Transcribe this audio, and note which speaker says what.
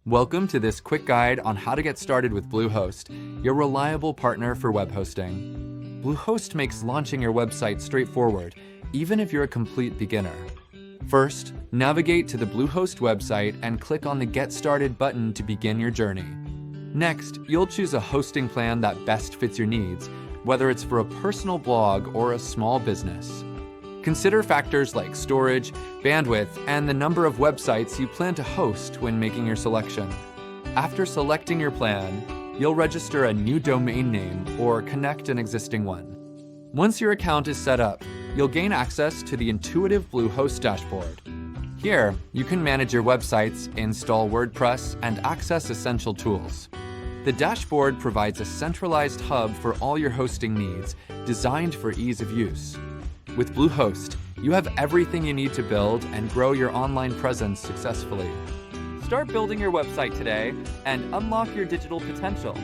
Speaker 1: Welcome to this quick guide on how to get started with Bluehost, your reliable partner for web hosting. Bluehost makes launching your website straightforward, even if you're a complete beginner. First, navigate to the Bluehost website and click on the Get Started button to begin your journey. Next, you'll choose a hosting plan that best fits your needs, whether it's for a personal blog or a small business. Consider factors like storage, bandwidth, and the number of websites you plan to host when making your selection. After selecting your plan, you'll register a new domain name or connect an existing one. Once your account is set up, you'll gain access to the intuitive Bluehost dashboard. Here, you can manage your websites, install WordPress, and access essential tools. The dashboard provides a centralized hub for all your hosting needs, designed for ease of use. With Bluehost, you have everything you need to build and grow your online presence successfully. Start building your website today and unlock your digital potential.